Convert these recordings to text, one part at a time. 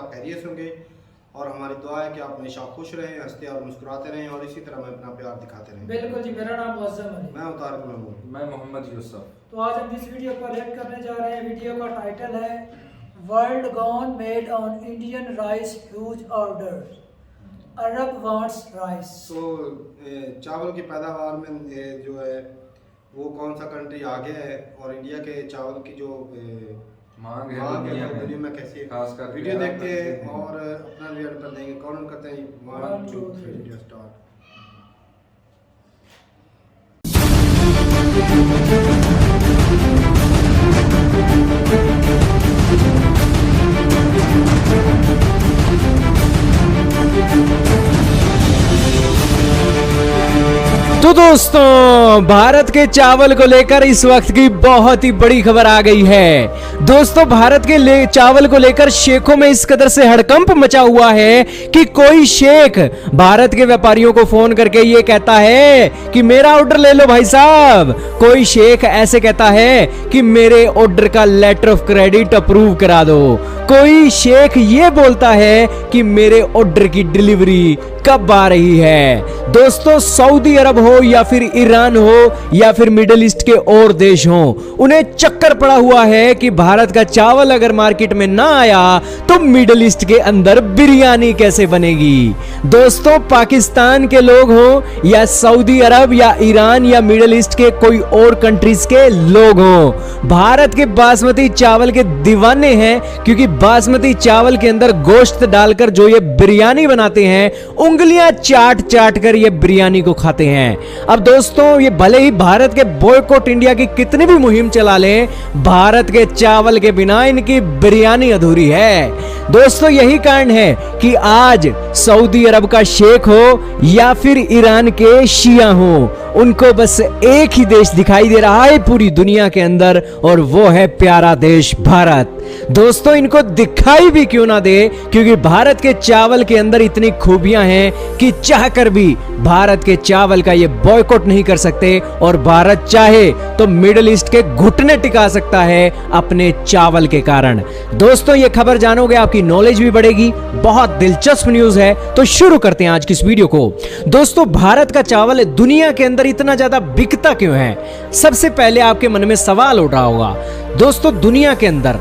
आप खैरियत से होंगे और हमारी दुआ है कि आप हमेशा खुश रहें, हंसते और मुस्कुराते रहें और इसी तरह हमें अपना प्यार दिखाते रहें। बिल्कुल जी, मेरा नाम मुअज़्ज़म अली, मैं तारिक महमूद, मैं मोहम्मद यूसुफ। तो आज हम जिस वीडियो को रिएक्ट करने जा रहे हैं, वीडियो का टाइटल है world gone made on Indian rice huge order, Arab wants rice. तो चावल की पैदावार में जो है वो कौन सा कंट्री आगे है और इंडिया के चावल की जो मांग है दुनिया में कैसी है, खासकर वीडियो देखते हैं और अपना रिएक्ट कर देंगे। कौन करते हैं 1 2 3 वीडियो स्टार्ट। तो दोस्तों, भारत के चावल को लेकर इस वक्त की बहुत ही बड़ी खबर आ गई है। दोस्तों, भारत के चावल को लेकर शेखों में इस कदर से हड़कंप मचा हुआ है कि कोई शेख भारत के व्यापारियों को फोन करके ये कहता है कि मेरा ऑर्डर ले लो भाई साहब। कोई शेख ऐसे कहता है कि मेरे ऑर्डर का लेटर ऑफ क्रेडिट अप्रूव करा दो। कोई शेख ये बोलता है कि मेरे ऑर्डर की डिलीवरी कब आ रही है। दोस्तों, सऊदी अरब हो या फिर ईरान हो या फिर मिडिल ईस्ट के और देश हो, उन्हें चक्कर पड़ा हुआ है कि भारत का चावल अगर मार्केट में ना आया तो मिडिल ईस्ट के अंदर बिरयानी कैसे बनेगी। दोस्तों, पाकिस्तान के लोग हो या सऊदी अरब या ईरान या मिडिल ईस्ट के कोई और कंट्रीज के लोग हो, भारत के बासमती चावल के दीवाने हैं, क्योंकि बासमती चावल के अंदर गोश्त डालकर जो ये बिरयानी बनाते हैं, उंगलियां चाट चाट कर ये बिरयानी को खाते हैं। अब दोस्तों, ये भले ही भारत के बॉयकॉट इंडिया की कितनी भी मुहिम चला लें, भारत के चावल के बिना इनकी बिरयानी अधूरी है। दोस्तों, यही कारण है कि आज सऊदी अरब का शेख हो या फिर ईरान के शिया हो, उनको बस एक ही देश दिखाई दे रहा है पूरी दुनिया के अंदर, और वो है प्यारा देश भारत। दोस्तों, इनको दिखाई भी क्यों ना दे, क्योंकि भारत के चावल के अंदर इतनी खूबियां हैं कि चाहकर भी भारत के चावल का ये बॉयकॉट नहीं कर सकते, और भारत चाहे तो मिडिल ईस्ट के घुटने टिका सकता है अपने चावल के कारण। दोस्तों, ये खबर जानोगे आपकी नॉलेज भी बढ़ेगी, बहुत दिलचस्प न्यूज है। तो शुरू करते हैं आज की इस वीडियो को। दोस्तों, भारत का चावल दुनिया के अंदर इतना ज्यादा बिकता क्यों है? सबसे पहले आपके मन में सवाल उठ रहा होगा। दोस्तों, दुनिया के अंदर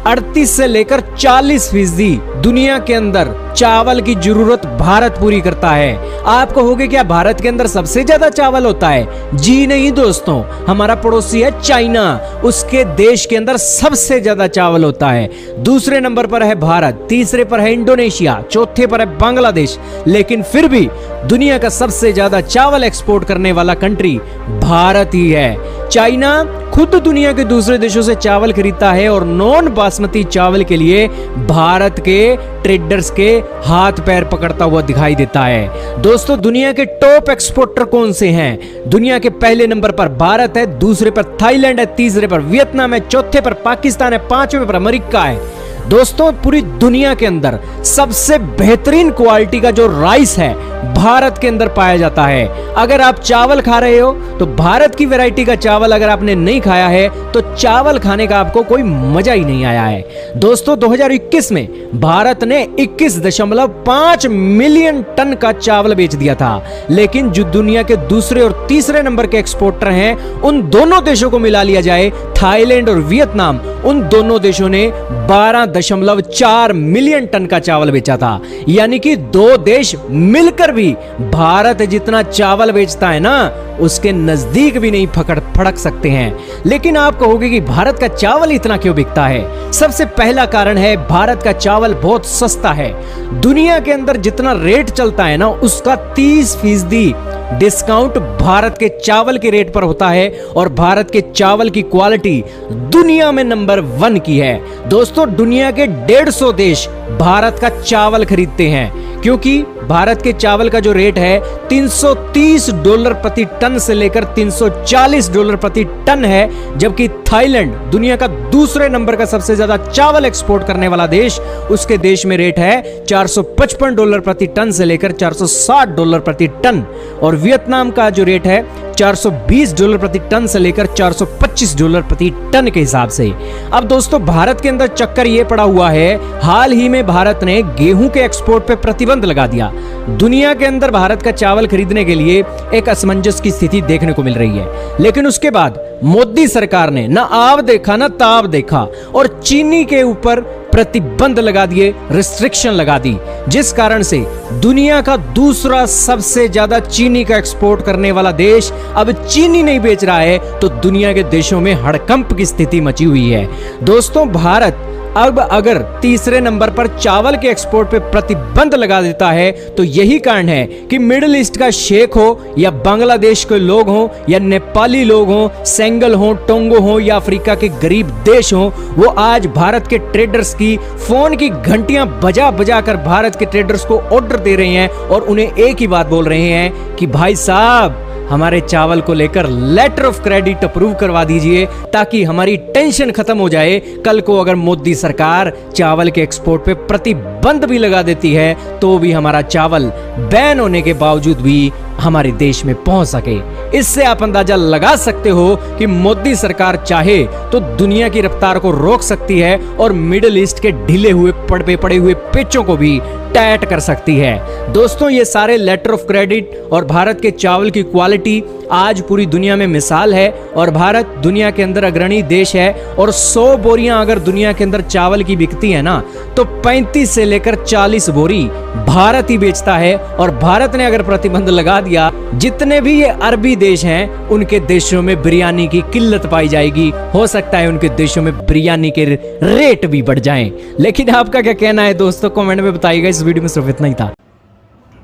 38 से लेकर 40% दुनिया के अंदर चावल की जरूरत भारत पूरी करता है। आप कहोगे क्या भारत के अंदर सबसे ज्यादा चावल होता है? जी नहीं दोस्तों, हमारा पड़ोसी है चाइना, उसके देश के अंदर सबसे ज्यादा चावल होता है। दूसरे नंबर पर है भारत, तीसरे पर है इंडोनेशिया, चौथे पर है बांग्लादेश। लेकिन फिर भी दुनिया का सबसे ज्यादा चावल एक्सपोर्ट करने वाला कंट्री भारत ही है। चाइना खुद दुनिया के दूसरे देशों से चावल खरीदता है और नॉन बासमती चावल के लिए भारत के ट्रेडर्स के हाथ पैर पकड़ता हुआ दिखाई देता है। दोस्तों, दुनिया के टॉप एक्सपोर्टर कौन से हैं? दुनिया के पहले नंबर पर भारत है, दूसरे पर थाईलैंड है, तीसरे पर वियतनाम है, चौथे पर पाकिस्तान है, पांचवें पर अमेरिका है। दोस्तों, पूरी दुनिया के अंदर सबसे बेहतरीन क्वालिटी का जो राइस है भारत के अंदर पाया जाता है। अगर आप चावल खा रहे हो तो भारत की वैरायटी का चावल अगर आपने नहीं खाया है तो चावल खाने का आपको कोई मजा ही नहीं आया है। दोस्तों, 2021 में भारत ने 21.5 मिलियन टन का चावल बेच दिया था। लेकिन जो दुनिया के दूसरे और तीसरे नंबर के एक्सपोर्टर हैं, उन दोनों देशों को मिला लिया जाए, थाईलैंड और वियतनाम, उन दोनों देशों ने 12.4 मिलियन टन का चावल बेचा था। यानी कि दो देश मिलकर भी भारत जितना चावल बेचता है ना, उसके नजदीक भी नहीं फड़क सकते हैं। लेकिन आप कहोगे कि भारत का चावल इतना क्यों बिकता है? सबसे पहला कारण है भारत का चावल बहुत सस्ता है। दुनिया के अंदर जितना रेट चलता है ना, उसका 30% डिस्काउंट भारत के चावल के रेट पर होता है, और भारत के चावल की क्वालिटी दुनिया में नंबर 1 की है। दोस्तों, दुनिया के 150 देश भारत का चावल खरीदते हैं, क्योंकि भारत के चावल का जो रेट है $330 प्रति टन से लेकर $340 प्रति टन है, जबकि थाईलैंड दुनिया का दूसरे नंबर का सबसे ज्यादा चावल एक्सपोर्ट करने वाला देश, उसके देश में रेट है $455 प्रति टन से लेकर $460 प्रति टन, और वियतनाम का जो रेट है $420 प्रति टन से लेकर $425 प्रति टन के हिसाब से। अब दोस्तों भारत के अंदर चक्कर ये पड़ा हुआ है, हाल ही में भारत ने गेहूं के एक्सपोर्ट पे प्रतिबंध लगा दिया। दुनिया के अंदर भारत का चावल खरीदने के लिए एक असमंजस की स्थिति देखने को मिल रही है, लेकिन उसके बाद मोदी सरकार ने ना आव देखा ना ताव देखा और चीनी के ऊपर प्रतिबंध लगा दिए, रिस्ट्रिक्शन लगा दी, जिस कारण से दुनिया का दूसरा सबसे ज्यादा चीनी का एक्सपोर्ट करने वाला देश अब चीनी नहीं बेच रहा है, तो दुनिया के देशों में हड़कंप की स्थिति मची हुई है। दोस्तों भारत अब अगर तीसरे नंबर पर चावल के एक्सपोर्ट पे प्रतिबंध लगा देता है, तो यही कारण है कि मिडिल ईस्ट का शेख हो या बांग्लादेश के लोग हों या नेपाली लोग हों, सेंगल हों, टोंगो हों या अफ्रीका के गरीब देश हों, वो आज भारत के ट्रेडर्स की फोन की घंटियां बजा बजा कर भारत के ट्रेडर्स को ऑर्डर दे रहे हैं और उन्हें एक ही बात बोल रहे हैं कि भाई साहब हमारे चावल को लेकर लेटर ऑफ क्रेडिट अप्रूव करवा दीजिए, ताकि हमारी टेंशन खत्म हो जाए। कल को अगर मोदी सरकार चावल के एक्सपोर्ट पे प्रतिबंध भी लगा देती है, तो भी हमारा चावल बैन होने के बावजूद भी हमारे देश में पहुंच सके। इससे आप अंदाजा लगा सकते हो कि मोदी सरकार चाहे तो दुनिया की रफ्तार को रोक सकती है और मिडिल ईस्ट के ढीले हुए पड़े हुए पेचों को भी टाइट कर सकती है। दोस्तों ये सारे लेटर ऑफ क्रेडिट और भारत के चावल की क्वालिटी आज पूरी दुनिया में मिसाल है, और भारत दुनिया के अंदर अग्रणी देश है, और 100 बोरियां अगर दुनिया के अंदर चावल की बिकती है ना, तो 35 से लेकर 40 बोरी भारत ही बेचता है। और भारत ने अगर प्रतिबंध लगा दिया, जितने भी ये अरबी देश हैं उनके देशों में बिरयानी की किल्लत पाई जाएगी, हो सकता है उनके देशों में बिरयानी के रेट भी बढ़ जाएं। लेकिन आपका क्या कहना है दोस्तों, कमेंट में बताइएगा। इस वीडियो में सिर्फ इतना ही था।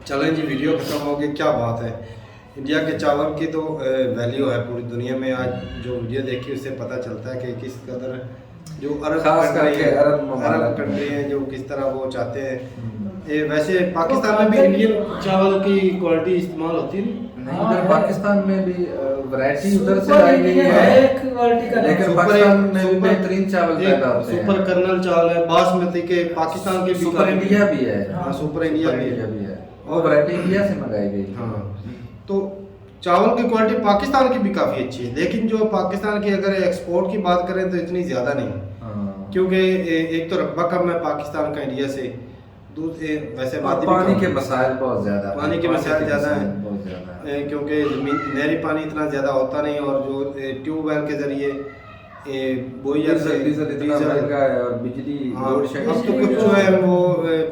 चलें जी, वीडियो खत्म हो गई। क्या बात है, इंडिया के चावल की तो वैल्यू है पूरी दुनिया में। आज जो वीडियो देखी उससे पता चलता है कि किस कदर जो अरब कंट्री हैं जो किस तरह वो चाहते हैं। वैसे पाकिस्तान में भी इंडियन चावल की क्वालिटी इस्तेमाल होती है नहीं, इधर पाकिस्तान में भी वैरायटी उधर से आई गई है, लेकिन पाकिस्तान में भी बेहतरीन चावल पैदा होते हैं। सुपर कर्नल चावल है, बासमती के पाकिस्तान के, सुपर इंडिया भी है। हाँ, सुपर इंडिया भी है, और वैरायटी इंडिया से मंगाई गई। हाँ, तो चावल की क्वालिटी पाकिस्तान की भी काफ़ी अच्छी है, लेकिन जो पाकिस्तान की अगर एक्सपोर्ट की बात करें तो इतनी ज़्यादा नहीं, क्योंकि एक तो रकबा कम है पाकिस्तान का इंडिया से, वैसे पानी के मसाइल बहुत ज़्यादा, पानी के मसाइल ज़्यादा हैं, क्योंकि नहरी पानी इतना ज़्यादा होता नहीं, और जो ट्यूबवेल के ज़रिए और बिजली, अब तो कुछ जो है वो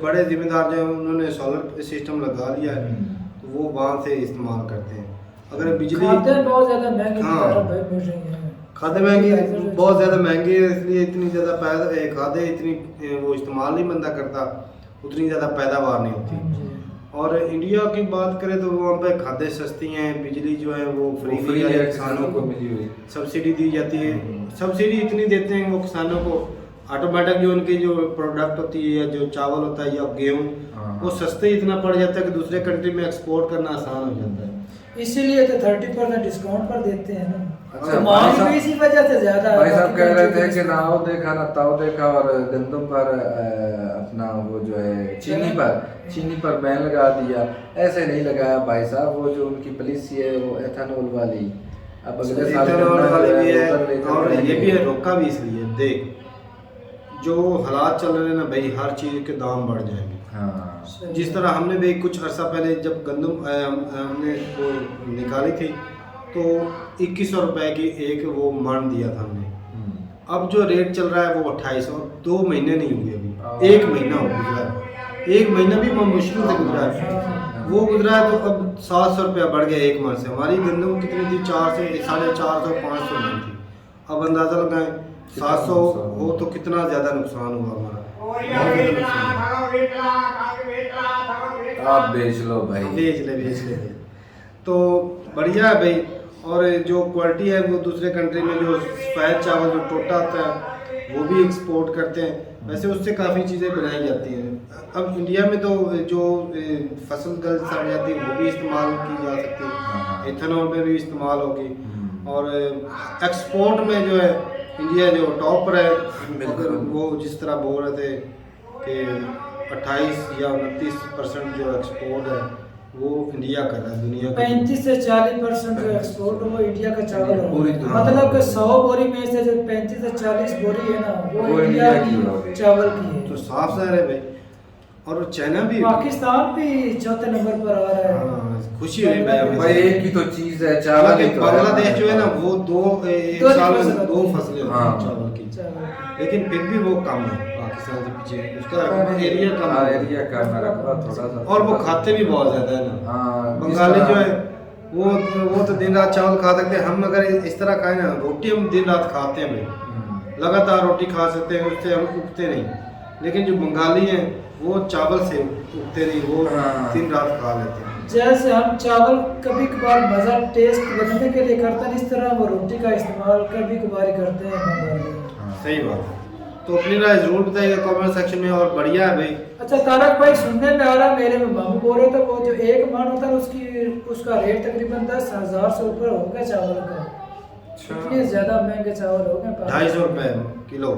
बड़े जिम्मेदार जो है उन्होंने सोलर सिस्टम लगा लिया है, तो वो वहाँ से इस्तेमाल करते हैं। अगर बिजली बहुत ज़्यादा महंगी, खादे महंगी, बहुत ज़्यादा महंगी है, इसलिए इतनी ज़्यादा खादे इतनी वो इस्तेमाल नहीं बंदा करता, उतनी ज़्यादा पैदावार नहीं होती। और इंडिया की बात करें तो वहाँ पे खादें सस्ती हैं, बिजली जो है वो फ्री है, किसानों को मिली हुई सब्सिडी दी जाती है। सब्सिडी इतनी देते हैं वो किसानों को, ऑटोमेटिक जो उनकी जो प्रोडक्ट होती है या जो चावल होता है या गेहूँ, वो सस्ते इतना पड़ जाता है कि दूसरे कंट्री में एक्सपोर्ट करना आसान हो जाता है। इसीलिए तो 30% डिस्काउंट पर देते हैं ना। अच्छा, मांग भी इसी वजह से ज्यादा है। भाई साहब कह रहे थे कि ना आओ देखा ना ताओ देखा, और गंदम पर अपना वो जो है चीनी पर बैन लगा दिया। ऐसे नहीं लगाया भाई साहब, वो जो उनकी पॉलिसी है वो एथेनॉल वाली, अब अगले साल वाली भी है, और ये भी है रोका भी इसलिए, देख जो हालात चल रहे हैं ना भाई, हर चीज़ के दाम बढ़ जाएंगे। हाँ, जिस तरह हमने भी कुछ अर्सा पहले जब गंदम हमने वो निकाली थी तो 2100 रुपए की एक वो मान दिया था हमने। अब जो रेट चल रहा है वो 2800, 2 महीने नहीं हुए अभी, 1 महीना हो गुजरा, 1 महीना भी मुश्किल से गुजरा है, वो गुजरा है। तो अब 700 रुपया बढ़ गया एक मन से। हमारी गंदम कितनी थी, 4 से 450 500 नहीं थी। अब अंदाजा लगाएं 700 हो तो कितना ज़्यादा नुकसान हुआ हमारा। आप बेच लो भाई, बेच ले तो बढ़िया है भाई। और जो क्वालिटी है वो दूसरे कंट्री में जो सफ़ेद चावल जो टोटा आता है वो भी एक्सपोर्ट करते हैं। वैसे उससे काफ़ी चीज़ें बनाई जाती हैं। अब इंडिया में तो जो फसल गल सड़ जाती है वो भी इस्तेमाल की जा सकती है, इथेनॉल में भी इस्तेमाल होगी। और एक्सपोर्ट में जो है इंडिया जो टॉप पर है, अगर वो जिस तरह बोल रहे थे कि 28 या 29% जो एक्सपोर्ट है वो इंडिया कर रहा है दुनिया का। 35 से 40% जो एक्सपोर्ट है वो इंडिया का चावल है। पूरी दुनिया मतलब कि 100 बोरी में से जो 35 से 40 बोरी है ना वो इंडिया की चावल की है। तो साफ ज़ाहिर है भाई। और चाइना भी, पाकिस्तान भी चौथे नंबर पर आ रहा है। हाँ, खुशी हुई भाई भाई एक ही तो चीज है चावल। हालांकि ही तो बांग्लादेश जो है ना वो एक दो साल फसल में 2 होती है। फसलें होती हाँ। हैं चावल की, चावल। लेकिन फिर भी वो कम है पाकिस्तान से पीछे, उसका एरिया कम हाँ, है एरिया कम है रकबा थोड़ा सा। और वो खाते भी बहुत ज़्यादा है ना। हाँ, बंगाली जो है वो तो दिन रात चावल खा सकते हैं। हम अगर इस तरह खाएं ना, रोटी हम दिन रात खाते हैं भाई, लगातार रोटी खा सकते हैं, उससे हम उगते नहीं। लेकिन जो बंगाली हैं वो चावल से उगते नहीं, वो दिन रात खा लेते हैं। जैसे हम चावल कभी कभार मज़ा टेस्ट बदलने के लिए करते हैं, इस तरह वो रोटी का इस्तेमाल कभी कभार ही करते हैं बंगाली। सही बात है। तो अपनी राय जरूर बताइएगा कमेंट सेक्शन में। और बढ़िया है भाई। अच्छा तारक भाई, सुनने में आ रहा मेरे में मामू बोल रहे थे वो जो एक मन होता है उसका रेट तकरीबन 10,000 से ऊपर हो गया चावल का। इतने ज्यादा महंगे चावल हो गए। 250 रुपए किलो।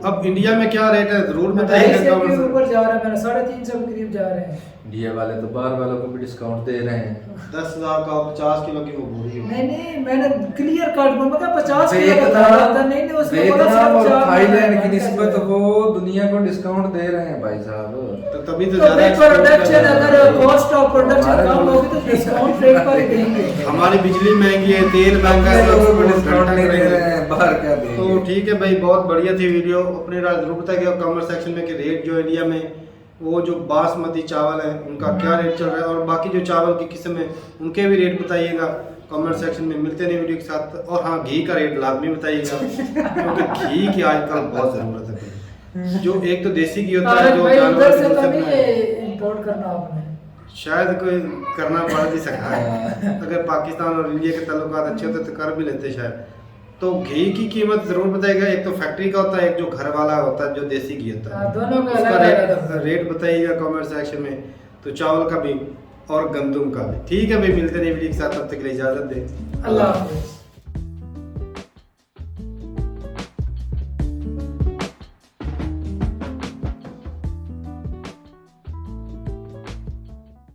अब इंडिया में क्या रेट है जरूर 250 बताइएगा के कमेंट में। ऊपर जा रहा है, मेरा 350 के करीब जा रहे हैं। इंडिया वाले तो बाहर वालों को भी डिस्काउंट दे रहे हैं। 10,000 का 50 किलो की वो बोरी है। नहीं मैंने क्लियर कट बोला था 50 किलो का वियतनाम था। नहीं उसमें बोला वियतनाम और सिर्फ 4 थाईलैंड की का निस्बत है। वो दुनिया को डिस्काउंट दे रहे हैं भाई साहब। तो तभी तो तो ज्यादा भाई प्रोडक्शन export कर रहे अगर हैं। कॉस्ट ऑफ प्रोडक्शन हमारे कम होगी तो डिस्काउंट रेट पर ही देंगे। हमारी बिजली महंगी है, तेल महंगा है, लोगों को export डिस्काउंट नहीं दे करेंगे। रहे हैं, बाहर क्या देंगे। तो ठीक है भाई, बहुत बढ़िया थी वीडियो। अपनी राय जरूर बताइएगा कमेंट सेक्शन में कि रेट जो इंडिया में वो जो बासमती चावल है उनका क्या रेट चल रहा है, और बाकी जो चावल की किस्म है उनके भी रेट बताइएगा कमेंट सेक्शन में। मिलते नहीं वीडियो के साथ। और हाँ, घी का रेट लाजमी बताइएगा क्योंकि घी की आजकल बहुत ज़रूरत है। जो एक तो देसी घी होता है तारक जो भाई जानवर उधर के से दूध तो से नहीं बनाया है। ये इंपोर्ट करना आपने। शायद कोई करना पड़ भी सकता है। अगर पाकिस्तान और इंडिया के ताल्लुकात अच्छे होते तो कर भी लेते शायद। तो घी की कीमत जरूर बताइएगा। एक तो फैक्ट्री का होता है, एक जो घर वाला होता है जो देसी घी होता है, दोनों का उसका अलग रेट बताइएगा कमेंट सेक्शन में। तो चावल का भी और गंदम का भी। ठीक है भाई, मिलते नहीं वीडियो के साथ, तब तक के लिए इजाजत दें। अल्लाह हाफिज़।